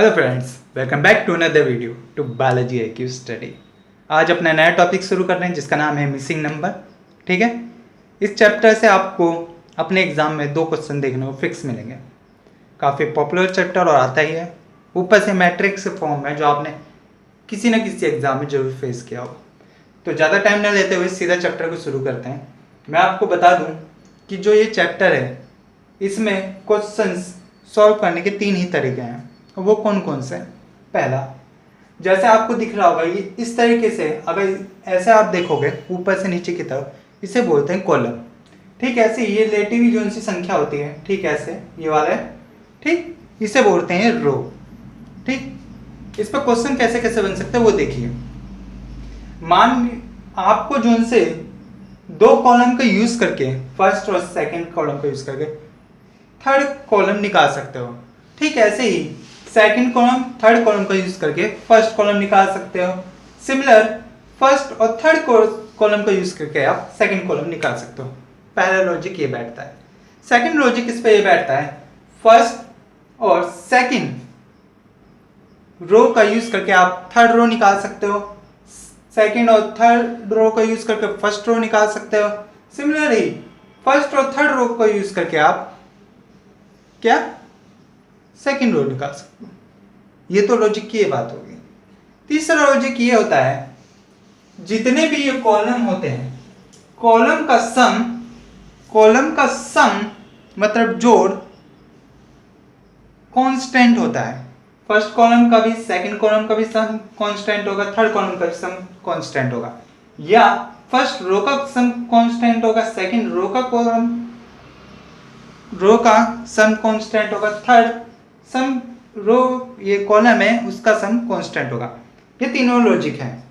Hello friends, welcome back to another video to biology IQ study. आज अपना नया topic शुरू कर रहे हैं जिसका नाम है मिसिंग नंबर। ठीक है, इस चैप्टर से आपको अपने एग्जाम में 2 क्वेश्चन देखने को फिक्स मिलेंगे। काफ़ी पॉपुलर चैप्टर और आता ही है, ऊपर से मैट्रिक्स फॉर्म है जो आपने किसी न किसी एग्जाम में जरूर फेस किया हो। तो ज़्यादा टाइम न लेते हुए सीधा चैप्टर को शुरू करते हैं। मैं आपको बता दूँ कि जो ये चैप्टर है इसमें क्वेश्चंस सॉल्व करने के 3 ही तरीके हैं। वो कौन कौन से? पहला, जैसे आपको दिख रहा होगा ये इस तरीके से, अगर ऐसे आप देखोगे ऊपर से नीचे की तरफ, इसे बोलते हैं कॉलम। ठीक, ऐसे ये लेटी हुई जो सी संख्या होती है, ठीक ऐसे ये वाला है, ठीक, इसे बोलते हैं रो। ठीक, इस पर क्वेश्चन कैसे कैसे बन सकते हैं वो देखिए। मान आपको जो से 2 कॉलम का यूज करके, फर्स्ट और सेकंड कॉलम का यूज करके थर्ड कॉलम निकाल सकते हो। ठीक, ऐसे ही सेकंड कॉलम थर्ड कॉलम का यूज करके फर्स्ट कॉलम निकाल सकते हो। सिमिलर फर्स्ट और थर्ड कॉलम का यूज करके आप सेकंड कॉलम निकाल सकते हो। पहला लॉजिक ये बैठता है। सेकंड लॉजिक इस पे ये बैठता है, फर्स्ट और सेकंड रो का यूज करके आप थर्ड रो निकाल सकते हो। सेकंड और थर्ड रो का यूज करके फर्स्ट रो निकाल सकते हो। सिमिलरली फर्स्ट और थर्ड रो का यूज करके आप क्या सेकंड रो निकाल सकते हो। ये तो लॉजिक की ये बात होगी। तीसरा लॉजिक ये होता है, जितने भी ये कॉलम होते हैं, कॉलम का सम मतलब जोड़ कांस्टेंट होता है। फर्स्ट कॉलम का भी सेकंड कॉलम का भी सम कांस्टेंट होगा, थर्ड कॉलम का भी सम कांस्टेंट होगा, या फर्स्ट रो का सम कांस्टेंट होगा, सेकंड रो का सम कांस्टेंट होगा, थर्ड सम रो ये कॉलम है उसका सम कांस्टेंट होगा। ये तीनों लॉजिक है।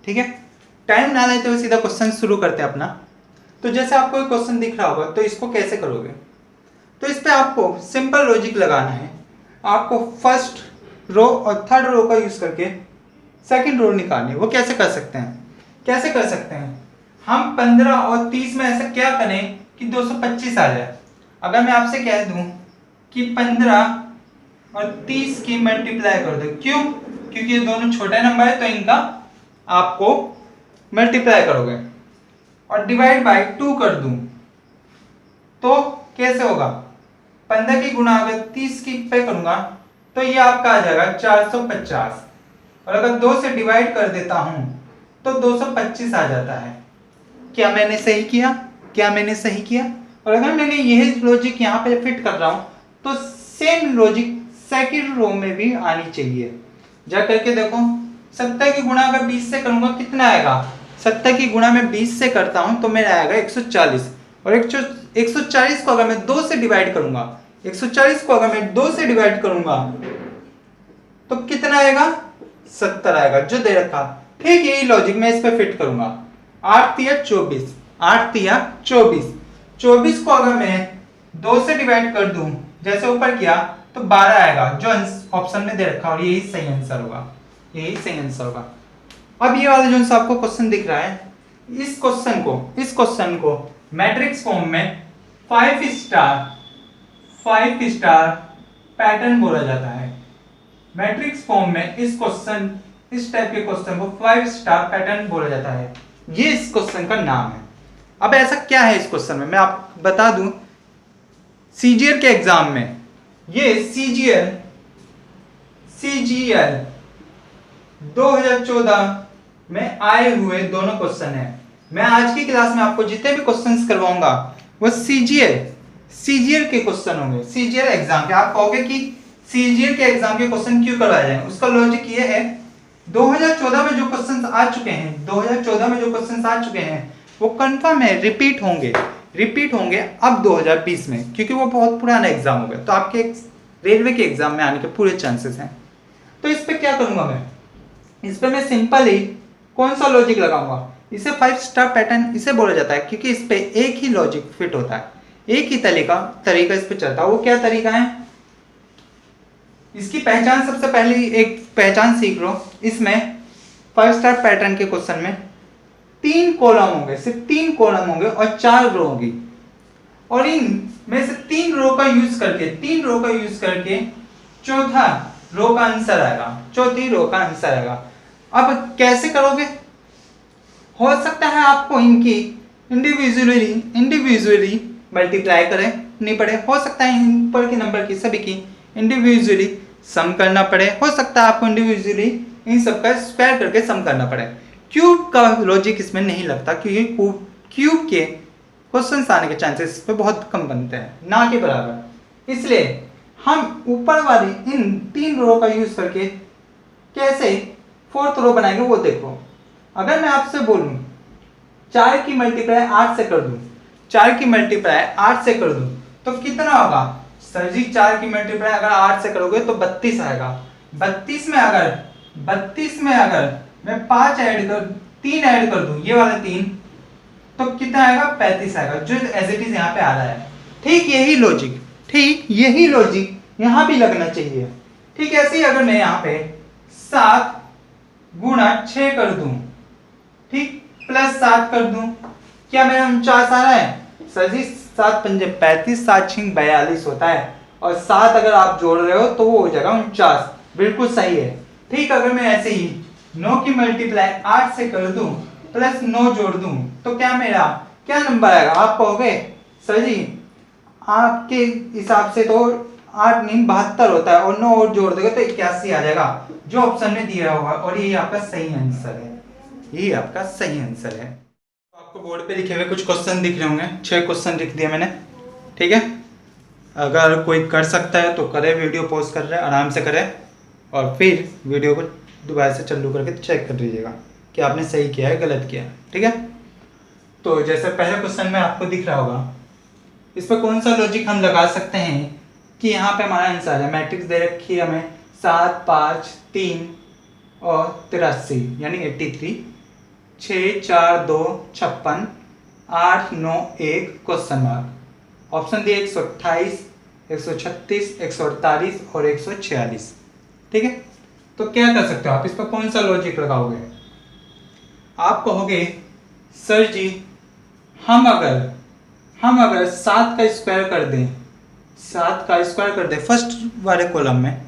ठीक है, टाइम ना लेते हुए सीधा क्वेश्चन शुरू करते हैं अपना। तो जैसे आपको एक क्वेश्चन दिख रहा होगा, तो इसको कैसे करोगे? तो इस पे आपको सिंपल लॉजिक लगाना है। आपको फर्स्ट रो और थर्ड रो का यूज करके सेकंड रो निकालनी है। वो कैसे कर सकते हैं? हम 15 और 30 में ऐसा क्या करें कि 225 आ जाए। अगर मैं आपसे कह दूं कि 15 और 30 की मल्टीप्लाई कर दो, क्यों? क्योंकि ये दोनों छोटे नंबर है, तो इनका आपको मल्टीप्लाई करोगे और डिवाइड बाय 2 कर दूं तो कैसे होगा? 15 की गुणा अगर 30 की पे करूंगा तो ये आपका आ जाएगा 450, और अगर 2 से डिवाइड कर देता हूं तो 225 आ जाता है। क्या मैंने सही किया? और अगर मैंने यही लॉजिक यहाँ पे फिट कर रहा हूं तो सेम लॉजिक सेकंड रो में भी आनी चाहिए। जा करके देखो, 70 की गुणा अगर 20 से करूंगा कितना आएगा? 70 की गुणा मैं 20 से करता हूं तो मेरा आएगा 140, और 140 को अगर मैं 2 से डिवाइड करूंगा, 140 को अगर मैं 2 से डिवाइड करूंगा तो कितना आएगा? 70 आएगा जो दे रखा। ठीक, यही लॉजिक मैं इस पे फिट करूंगा। 8 तिया 24, 24 को अगर मैं 2 से डिवाइड कर दूं जैसे ऊपर किया तो 12 आएगा जो ऑप्शन में दे रखा, और यही सही आंसर होगा। अब ये वाला जो आपको क्वेश्चन दिख रहा है, इस क्वेश्चन को मैट्रिक्स फॉर्म में 5 स्टार पैटर्न बोला जाता है। मैट्रिक्स फॉर्म में इस टाइप के क्वेश्चन को 5 स्टार पैटर्न बोला जाता है। ये इस क्वेश्चन का नाम है। अब ऐसा क्या है इस क्वेश्चन में, मैं आपको बता दूं। सीजीएल के एग्जाम में ये सीजीएल 2014 में आए हुए दोनों क्वेश्चन है। मैं आज की क्लास में आपको जितने भी क्वेश्चंस करवाऊंगा वो सीजीएल के क्वेश्चन होंगे। सीजीएल एग्जाम के आप कहोगे कि सीजीएल के एग्जाम के क्वेश्चन क्यों करवाए जाएंगे? उसका लॉजिक ये है, 2014 में जो क्वेश्चंस आ चुके हैं वो कंफर्म है रिपीट होंगे अब 2020 में, क्योंकि वो बहुत पुराना एग्जाम हो गया। तो आपके रेलवे के एग्जाम में आने के पूरे चांसेस हैं। तो इस पे क्या करूंगा मैं? इस पे मैं सिंपल ही कौन सा लॉजिक लगाऊंगा? इसे 5 स्टार पैटर्न इसे बोला जाता है क्योंकि इस पे एक ही लॉजिक फिट होता है, एक ही तरीका इस पे चलता है। वो क्या तरीका है? इसकी पहचान, सबसे पहले एक पहचान सीख लो। इसमें 5 स्टार पैटर्न के क्वेश्चन में 3 कॉलम होंगे, सिर्फ 3 कॉलम होंगे और 4 रो होगी, और इन में से 3 रो का यूज करके चौथा रो का आंसर आएगा, चौथी रो का आंसर आएगा। अब कैसे करोगे? हो सकता है आपको इनकी इंडिविजुअली मल्टीप्लाई करनी पड़े, हो सकता है इन पर के नंबर की सभी की इंडिविजुअली सम करना पड़े, हो सकता है आपको इंडिविजुअली इन सब का स्क्वायर करके सम करना पड़े। क्यूब का लॉजिक इसमें नहीं लगता, क्योंकि क्यूब के क्वेश्चन आने के चांसेस इस पे बहुत कम बनते हैं, ना के बराबर। इसलिए हम ऊपर वाली इन 3 रो का यूज करके कैसे 4th रो बनाएंगे वो देखो। अगर मैं आपसे बोलूं 4 की मल्टीप्लाई 8 से कर दूं, 4 की मल्टीप्लाई 8 से कर दूं तो कितना होगा? सर जी 4 की मल्टीप्लाई अगर 8 से करोगे तो 32 आएगा। 32 में अगर मैं 5 ऐड कर 3 ऐड कर दूं, ये वाला 3, तो कितना आएगा? 35 आएगा, जो एज इट इज यहाँ पे आ रहा है। ठीक यही लॉजिक यहाँ भी लगना चाहिए। ठीक ऐसे ही अगर मैं यहाँ पे 7 गुणा 6 कर दूं, ठीक, प्लस 7 कर दूं, क्या मेरा 49 आ रहा है? सर जी 7 पंजे 35, 7 6 42 होता है, और 7 अगर आप जोड़ रहे हो तो वो हो जाएगा 49, बिल्कुल सही है। ठीक, अगर मैं ऐसे ही 9 की मल्टीप्लाई 8 से कर दूं प्लस 9 जोड़ दूं तो क्या मेरा क्या नंबर आएगा? आप कहोगे सर जी आपके हिसाब से तो 8 नहीं 72 होता है, और 9 और जोड़ दोगे तो 81 आ जाएगा, जो ऑप्शन में दिया होगा, और ये आपका सही आंसर है। ये आपका सही आंसर है। तो आपको बोर्ड पे लिखे हुए कुछ क्वेश्चन दिख रहे होंगे, 6 क्वेश्चन लिख दिए मैंने। ठीक है, अगर कोई कर सकता है तो करे, वीडियो पॉज कर रहे हैं आराम से करें, और फिर वीडियो को दोबारा से चालू करके चेक कर लीजिएगा कि आपने सही किया है गलत किया है। ठीक है, तो जैसे पहले क्वेश्चन में आपको दिख रहा होगा, इस पर कौन सा लॉजिक हम लगा सकते हैं कि यहाँ पे हमारा आंसर है। मैट्रिक्स दे रखी है हमें 7 5 3 और 83 यानी 83, 6 4 2 56, 8 9 1 क्वेश्चन मार्क। ऑप्शन दिए 128, 136, 148 और 146। ठीक है, तो क्या कर सकते हो आप? इस पर कौन सा लॉजिक लगाओगे? आप कहोगे सर जी हम अगर 7 का स्क्वायर कर दें, 7 का स्क्वायर कर दें फर्स्ट वाले कॉलम में,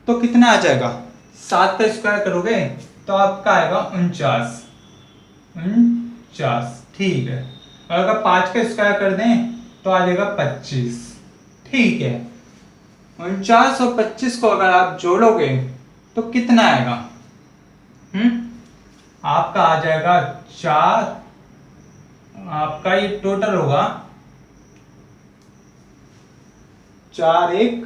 तो कितना आ जाएगा? 7 का स्क्वायर करोगे तो आपका आएगा 49। ठीक है, और अगर 5 का स्क्वायर कर दें तो आ जाएगा 25। ठीक है, 49 और 25 को अगर आप जोड़ोगे तो कितना आएगा? आपका आ जाएगा 4, आपका ये टोटल होगा 4 1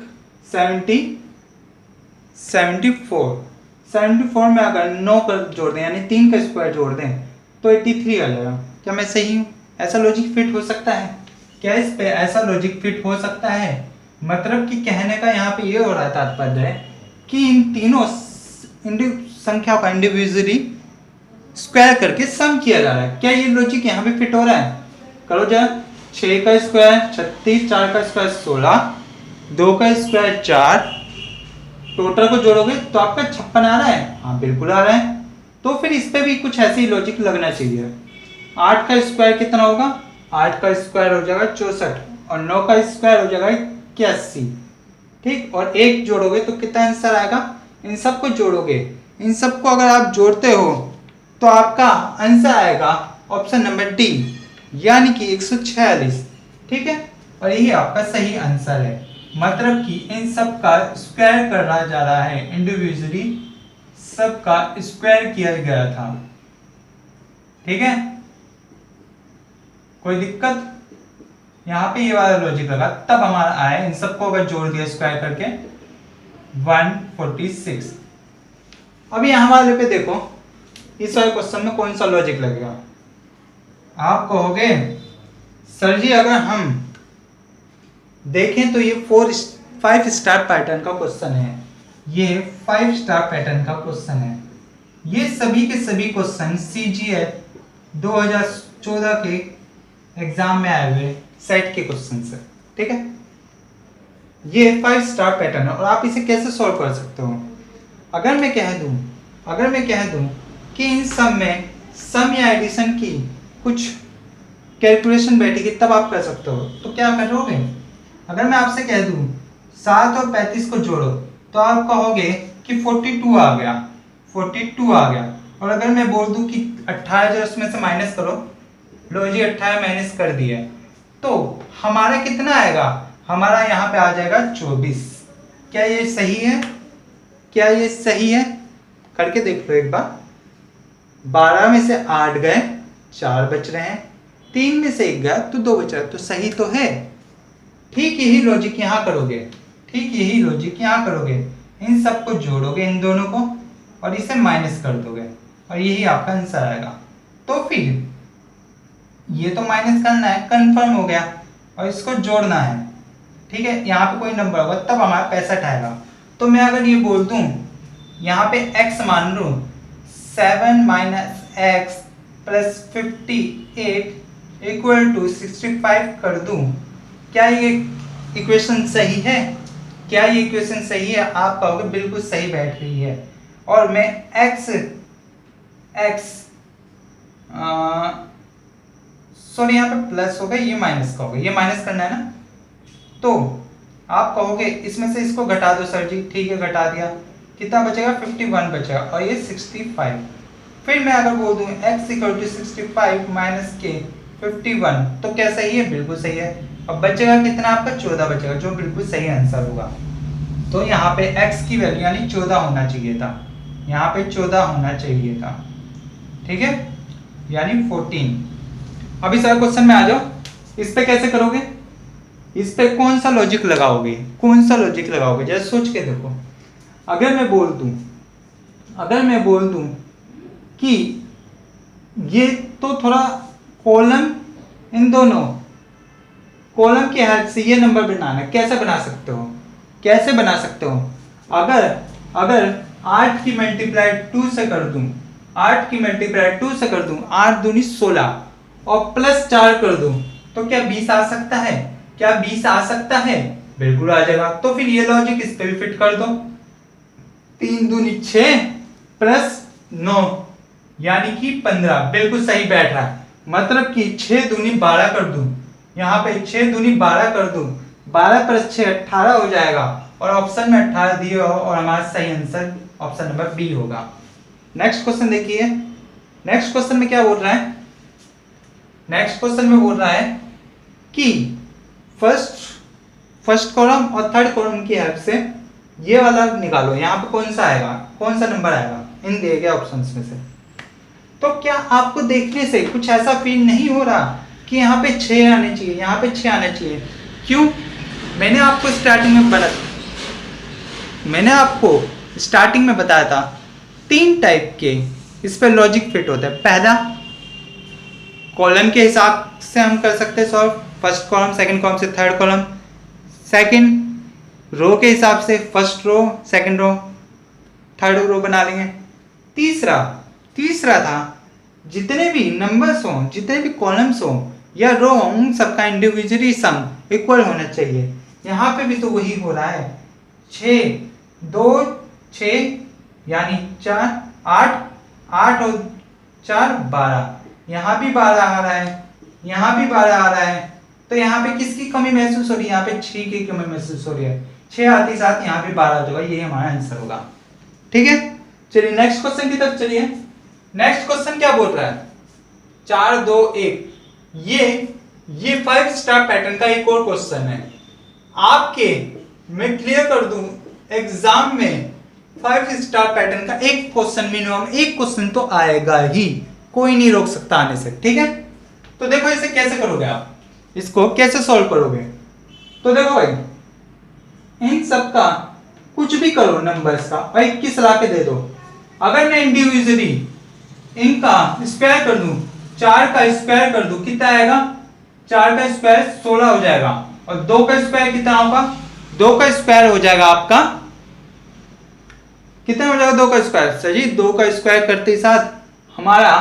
74 में अगर 9 कर जोड़ दें यानी 3 का स्क्वायर जोड़ दें तो 83 आ जाएगा। क्या मैं सही हूँ? ऐसा लॉजिक फिट हो सकता है क्या? इस पे ऐसा लॉजिक फिट हो सकता है? मतलब कि कहने का यहाँ पे ये हो रहा है तात्पर्य कि इन तीनों संख्याओं का इंडिविजुअली स्क्वायर करके सम किया जा रहा है। क्या ये लॉजिक यहाँ पे फिट हो रहा है? करो जरा, 6 का स्क्वायर 36, 4 का स्क्वायर 16, 2 का स्क्वायर 4, टोटल को जोड़ोगे तो आपका 56 आ रहा है। हाँ बिल्कुल आ रहा है। तो फिर इस पे भी कुछ ऐसी लॉजिक लगना चाहिए। 8 का स्क्वायर कितना होगा? 8 का स्क्वायर हो जाएगा 64, और 9 का स्क्वायर हो जाएगा 81। ठीक, और 1 जोड़ोगे तो कितना आंसर आएगा? इन सबको जोड़ोगे, इन सबको अगर आप जोड़ते हो तो आपका आंसर आएगा ऑप्शन नंबर डी, यानी कि 146। ठीक है, और यही आपका सही आंसर है। मतलब कि इन सब का स्क्वायर करना जा रहा है, इंडिविजुअली सब का स्क्वायर किया गया था। ठीक है, कोई दिक्कत? यहाँ पे ये वाला लॉजिक लगा तब हमारा आया, इन सबको अगर जोड़ दिया स्क्वायर करके 146। अब यहाँ वाले पे देखो, इस वाले क्वेश्चन में कौन सा लॉजिक लगेगा? आप कहोगे सर जी अगर हम देखें तो ये 5 स्टार पैटर्न का क्वेश्चन है, ये 5 स्टार पैटर्न का क्वेश्चन है। ये सभी के सभी क्वेश्चन CGL 2014 के एग्जाम में आए हुए सेट के क्वेश्चन है। ठीक है, ये 5 स्टार पैटर्न है, और आप इसे कैसे सॉल्व कर सकते हो? अगर मैं कह दूं कि इन सब में सम या एडिशन की कुछ कैलकुलेशन बैठेगी तब आप कर सकते हो, तो क्या करोगे? अगर मैं आपसे कह दूं 7 और 35 को जोड़ो तो आप कहोगे कि 42 आ गया, 42 आ गया। और अगर मैं बोल दूं कि 18 जो उसमें से माइनस करो, लो जी 18 माइनस कर दिया, तो हमारा कितना आएगा, हमारा यहाँ पे आ जाएगा 24। क्या ये सही है, क्या ये सही है? करके देख लो एक बार। 12 में से 8 गए, 4 बच रहे हैं, 3 में से 1 गया तो 2 बच रहा है, तो सही तो है। ठीक यही लॉजिक यहाँ करोगे, ठीक यही लॉजिक यहाँ करोगे, इन सबको जोड़ोगे इन दोनों को और इसे माइनस कर दोगे और यही आपका आंसर आएगा। तो फिर ये तो माइनस करना है, कंफर्म हो गया, और इसको जोड़ना है। ठीक है, यहाँ पे कोई नंबर होगा तब हमारा 65 आएगा। तो मैं अगर ये बोल दूं यहाँ पे x मान लूं 7 minus x plus 58 equal to 65 कर दूं, क्या ये इक्वेशन सही है? क्या ये इक्वेशन सही है? आप कहोगे बिल्कुल सही बैठ रही है। और मैं सॉरी यहाँ पे प्लस होगा, ये माइनस का होगा, ये माइनस करना है ना, तो आप कहोगे इसमें से इसको घटा दो सर जी। ठीक है, घटा दिया, कितना बचेगा, 51 बचेगा और ये 65। फिर मैं अगर बोल दूं x इक्वल टू 65 माइनस के 51, तो क्या सही है? बिल्कुल सही है। अब बचेगा कितना आपका, 14 बचेगा, जो बिल्कुल सही आंसर होगा। तो यहाँ पे x की वैल्यू यानी 14 होना चाहिए था, यहाँ पे 14 होना चाहिए था। ठीक है, यानी 14। अभी सर क्वेश्चन में आ जाओ, इस पे कैसे करोगे, इस पे कौन सा लॉजिक लगाओगे, कौन सा लॉजिक लगाओगे, जरा सोच के देखो। अगर मैं बोल दूं कि ये तो थोड़ा कॉलम, इन दोनों कॉलम की हेल्प से ये नंबर बनाना, कैसे बना सकते हो, कैसे बना सकते हो? अगर 8 की मल्टीप्लाई 2 से कर दूं, 8 की मल्टीप्लाई 2 से कर दूं, 8 दूनी 16 और प्लस 4 कर दूं, तो क्या 20 आ सकता है? क्या 20 आ सकता है? बिल्कुल आ जाएगा। तो फिर ये लॉजिक इस पे भी फिट कर दो, 3 दूनी 6 प्लस 9 यानी कि 15, बिल्कुल सही बैठ रहा है। मतलब कि 6 दूनी 12 कर दूं, यहाँ पे 6 दूनी 12 कर दूं, 12 प्लस 6 18 हो जाएगा, और ऑप्शन में 18 दिए हो और हमारा सही आंसर ऑप्शन नंबर बी होगा। नेक्स्ट क्वेश्चन देखिए, नेक्स्ट क्वेश्चन में क्या बोल रहा है, नेक्स्ट क्वेश्चन में बोल रहा है कि फर्स्ट कॉलम और थर्ड कॉलम की हेल्प से ये वाला निकालो, यहाँ पे कौन सा आएगा, कौन सा नंबर आएगा इन दिए गए ऑप्शंस में से। तो क्या आपको देखने से कुछ ऐसा फील नहीं हो रहा कि यहाँ पे 6 आने चाहिए, यहाँ पे 6 आने चाहिए? क्यों? मैंने आपको स्टार्टिंग में बताया था 3 टाइप के इस पे लॉजिक फिट होता है। पहला, कॉलम के हिसाब से हम कर सकते हैं solve, first column second column से थर्ड कॉलम। सेकंड, रो के हिसाब से first row second row third row बना लेंगे। तीसरा था जितने भी नंबर्स हों, जितने भी कॉलम्स हों या रो हों, उन सबका इंडिविजुअली सम इक्वल होना चाहिए। यहाँ पे भी तो वही हो रहा है, 6 2 6 यानी 4 8 8 और 4 12, यहाँ भी 12 आ रहा है, यहाँ भी 12 आ रहा है। तो यहाँ पे किसकी कमी महसूस हो रही है? यहाँ पे 6 की कमी महसूस हो रही है। 6 आते साथ यहाँ पे 12 हो जाएगा, ये हमारा आंसर होगा। ठीक है, चलिए नेक्स्ट क्वेश्चन की तरफ चलिए। नेक्स्ट क्वेश्चन क्या बोल रहा है, 4 2 1। ये 5 स्टार पैटर्न का एक और क्वेश्चन है आपके, मैं क्लियर कर दूं, एग्जाम में 5 स्टार पैटर्न का एक क्वेश्चन, मिनिमम एक क्वेश्चन तो आएगा ही, कोई नहीं रोक सकता आने से। ठीक है, तो देखो इसे कैसे करोगे आप, इसको कैसे सॉल्व करोगे? तो देखो भाई, इन सब का कुछ भी करो नंबर्स का और 21 ला के दे दो। अगर मैं इंडिविजुअली इनका स्क्वायर कर दूं, 4 का स्क्वायर कर दूं, कितना आएगा? 4 का स्क्वायर 16 हो जाएगा, और 2 का स्क्वायर कितना होगा? 2 का स्क्वायर हो जाएगा आपका कितना हो जाएगा? 2 का स्क्वायर, सर जी 2 का स्क्वायर करते ही साथ हमारा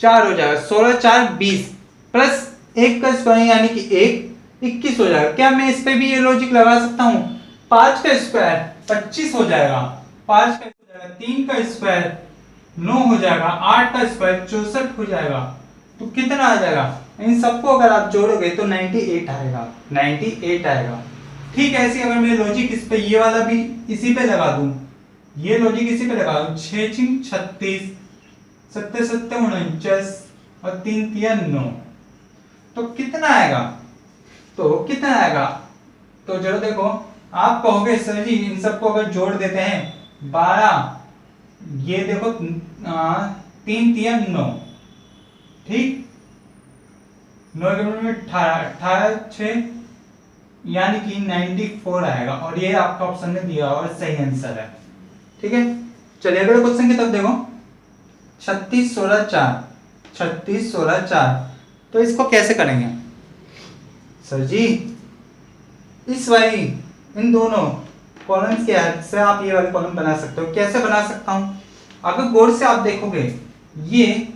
4 हो जाएगा, 16 4 20 प्लस 1 का स्क्वायर यानी कि 1 21 हो जाएगा। क्या मैं इस पे भी ये लॉजिक लगा सकता हूँ? 5 का स्क्वायर 25 हो जाएगा, 5 का हो जाएगा, 3 का स्क्वायर 9 हो जाएगा, 8 का स्क्वायर 64 हो जाएगा। तो कितना आ जाएगा? इन सबको अगर आप जोड़ोगे तो 98 आएगा, 98 आएगा। ठीक है, ऐसे अगर मैं लॉजिक इस पे ये वाला भी इसी पे लगा दूं, ये लॉजिक इसी पे लगा दूं, 6 6 36, 7 7 49 और 3 3 9, तो कितना आएगा? तो जरा देखो, आप कहोगे सर जी इन सबको अगर जोड़ देते हैं 12, ये देखो 3 3 9, ठीक, 9 में 18 6 यानी कि 94 आएगा, और ये आपका ऑप्शन में दिया और सही आंसर है। ठीक है, चलिए अगले क्वेश्चन की तरफ देखो। 36 16 4, 36 16 4, तो इसको कैसे करेंगे सर जी? इस वाली इन दोनों कॉलम्स के हेल्प से आप ये वाली कॉलम बना सकते हो। कैसे बना सकता हूं? अगर गौर से आप देखोगे, ये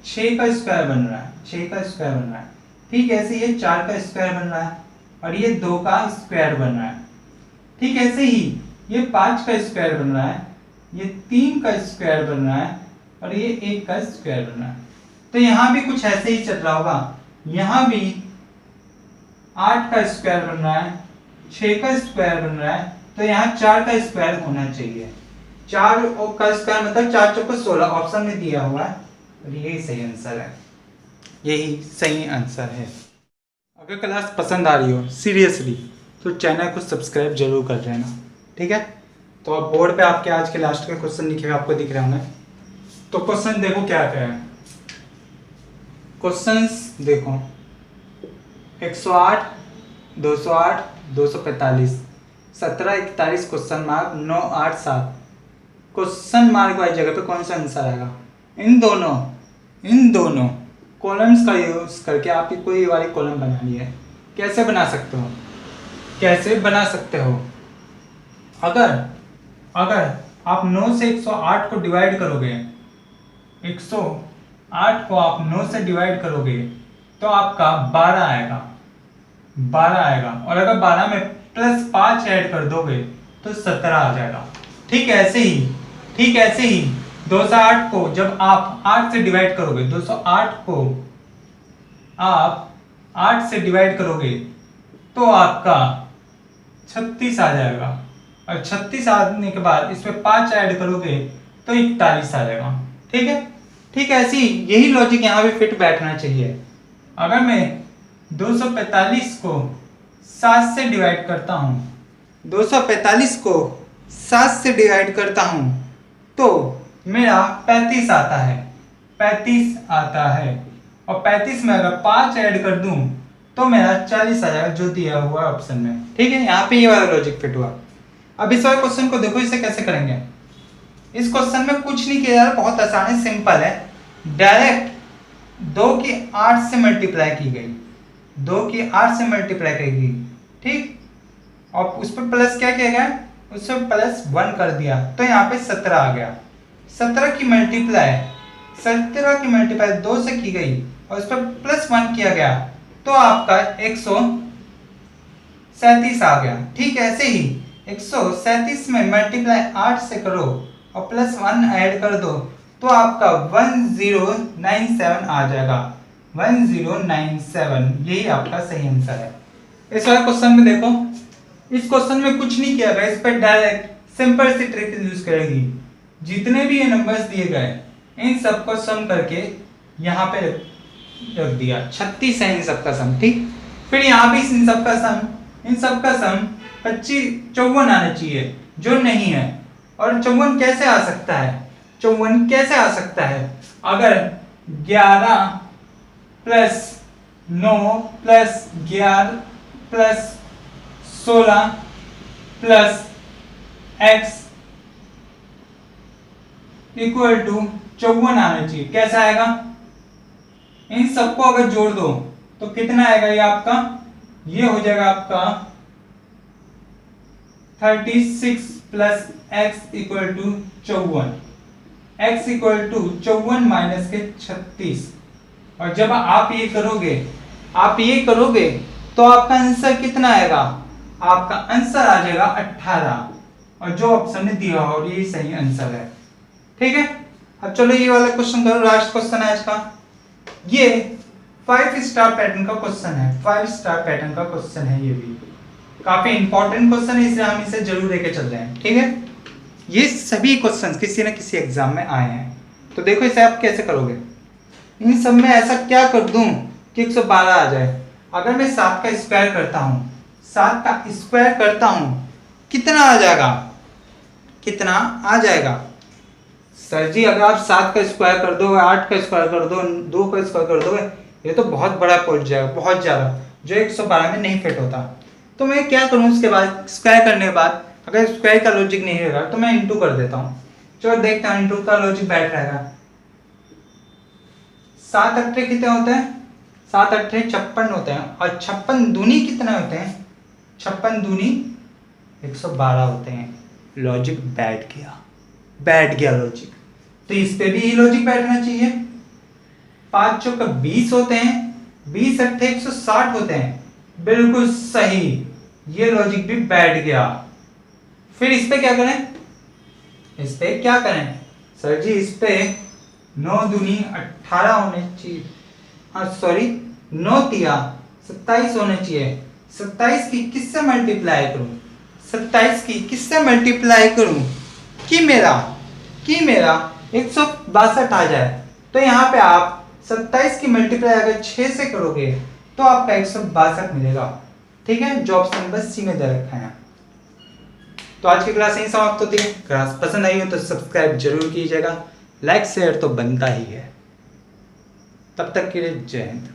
6 का स्क्वायर बन रहा है, 6 का स्क्वायर बन रहा है, ठीक, ऐसे ये 4 का स्क्वायर बन रहा है और ये 2 का स्क्वायर बन रहा है, ठीक, ऐसे ही ये 5 का स्क्वायर बन रहा है, ये 3 का स्क्वायर बन रहा है और ये 1 का स्क्वायर बन रहा है। तो यहाँ भी कुछ ऐसे ही चल रहा होगा, यहाँ भी 8 का स्क्वायर बन रहा है, 6 का स्क्वायर बन रहा है, तो यहाँ 4 का स्क्वायर होना चाहिए। 4 का स्क्वायर मतलब 4 चौको 16, ऑप्शन में दिया हुआ है और यही सही आंसर है, यही सही आंसर है। अगर क्लास पसंद आ रही हो सीरियसली तो चैनल को सब्सक्राइब जरूर कर लेना, ठीक है। तो अब बोर्ड पे आपके आज के लास्ट के क्वेश्चन लिखे हुए आपको दिख रहे होंगे। तो क्वेश्चन देखो क्या क्या है। क्वेश्चंस देखो 108 208 245 17 41 क्वेश्चन मार्क 9 8 7, क्वेश्चन मार्क वाली जगह पे कौन सा आंसर आएगा? इन दोनों कॉलम्स का यूज करके आप कोई वाली कॉलम बनानी है। कैसे बना सकते हो? अगर आप 9 से 108 को डिवाइड करोगे, 108 को आप 9 से डिवाइड करोगे तो आपका 12 आएगा और अगर 12 में प्लस 5 ऐड कर दोगे तो 17 आ जाएगा। ठीक ऐसे ही 208 को जब आप 8 से डिवाइड करोगे, 208 को आप 8 से डिवाइड करोगे तो आपका 36 आ जाएगा और 36 आने के बाद इसमें 5 ऐड करोगे तो 41 आ जाएगा। ठीक है, ठीक है, ऐसी यही लॉजिक यहाँ भी फिट बैठना चाहिए। अगर मैं 245 को 7 से डिवाइड करता हूँ, 245 को 7 से डिवाइड करता हूँ तो मेरा 35 आता है और 35 में अगर 5 ऐड कर दूं तो मेरा 40 आ जाएगा जो दिया हुआ ऑप्शन में। ठीक है, यहाँ पे ये वाला लॉजिक फिट हुआ। अब इस वाले क्वेश्चन को देखो, इसे कैसे करेंगे। इस क्वेश्चन में कुछ नहीं किया जा रहा, बहुत आसान है, सिंपल है। डायरेक्ट 2 की 8 से मल्टीप्लाई की गई, 2 की 8 से मल्टीप्लाई की गई, ठीक, और उस पर प्लस क्या किया गया, उस पर प्लस 1 कर दिया तो यहाँ पे 17 आ गया। 17 की मल्टीप्लाई 2 से की गई और उस पर प्लस 1 किया गया तो आपका 137 आ गया। ठीक, ऐसे ही 137 में मल्टीप्लाई 8 से करो और प्लस 1 ऐड कर दो तो आपका 1097 आ जाएगा। 1097 यही आपका सही आंसर है। इस वाले क्वेश्चन में देखो, इस क्वेश्चन में कुछ नहीं किया गया, इस पर डायरेक्ट सिंपल सी ट्रिक यूज करेगी। जितने भी ये नंबर्स दिए गए इन सबको सम करके यहाँ पे रख दिया, 36 है इन सबका सम। ठीक, फिर यहाँ पे इन सबका सम 54 आना चाहिए जो नहीं है। और 54 कैसे आ सकता है? अगर 11 plus 9 plus 11 plus 16 plus x equal to 54 आना चाहिए। कैसा आएगा? इन सबको अगर जोड़ दो तो कितना आएगा? ये हो जाएगा आपका 36 plus x equal to 54, x equal to 54 minus के 36। और जब आप ये करोगे तो आपका आंसर कितना आएगा? आपका आंसर आ जाएगा 18, और जो ऑप्शन ने दिया और ये सही आंसर है। ठीक है, अब चलो ये वाला क्वेश्चन करो, लास्ट क्वेश्चन है आज का। ये 5 स्टार पैटर्न का क्वेश्चन है, 5 स्टार पैटर्न का क्वेश्चन है ये भी। काफी इंपॉर्टेंट क्वेश्चन है, इसलिए हम इसे जरूर लेके चल रहे हैं। ठीक है, ये सभी क्वेश्चन किसी न किसी एग्जाम में आए हैं। तो देखो इसे आप कैसे करोगे। इन सब में ऐसा क्या कर दूं कि 112 आ जाए। अगर मैं 7 का स्क्वायर करता हूँ, 7 का स्क्वायर करता हूँ, कितना आ जाएगा, कितना आ जाएगा। सर जी अगर आप 7 का स्क्वायर कर दो, 8 का स्क्वायर कर दो, 2 का स्क्वायर कर दोगे, ये तो बहुत बड़ा पहुंच जाएगा, बहुत ज़्यादा, जो 112 में नहीं फिट होता। तो मैं क्या करूँ, उसके बाद स्क्वायर करने के बाद अगर स्क्वायर का लॉजिक नहीं रहेगा तो मैं इंटू कर देता हूँ। चलो देखते हैं इंटू का लॉजिक बैठ रहेगा। 7 अट्ठे कितने होते हैं, 7 अट्ठे 56 होते हैं, और 56 दूनी कितने होते हैं, 56 दूनी 112 होते हैं। लॉजिक बैठ गया, बैठ गया लॉजिक। तो इस पे भी ये लॉजिक बैठना चाहिए। 5 चौका 20 होते हैं, 20 अट्ठे 160 होते हैं, बिल्कुल सही, ये लॉजिक भी बैठ गया। फिर इस पे क्या करें, इस पे क्या करें सर जी, इस पे 9 दूनी 18 होने चाहिए, हाँ सॉरी 9 तिया 27 होने चाहिए। 27 की किससे मल्टीप्लाई करूं, 27 की किससे मल्टीप्लाई करूं कि मेरा 162 आ जाए। तो यहाँ पे आप 27 की मल्टीप्लाई अगर 6 से करोगे तो आपका 162 मिलेगा। ठीक है, जो ऑप्शन नंबर सी में दे रखा है। तो आज की क्लास यही समाप्त होती है। क्लास पसंद आई हो तो सब्सक्राइब जरूर कीजिएगा, लाइक शेयर तो बनता ही है। तब तक के लिए जय हिंद।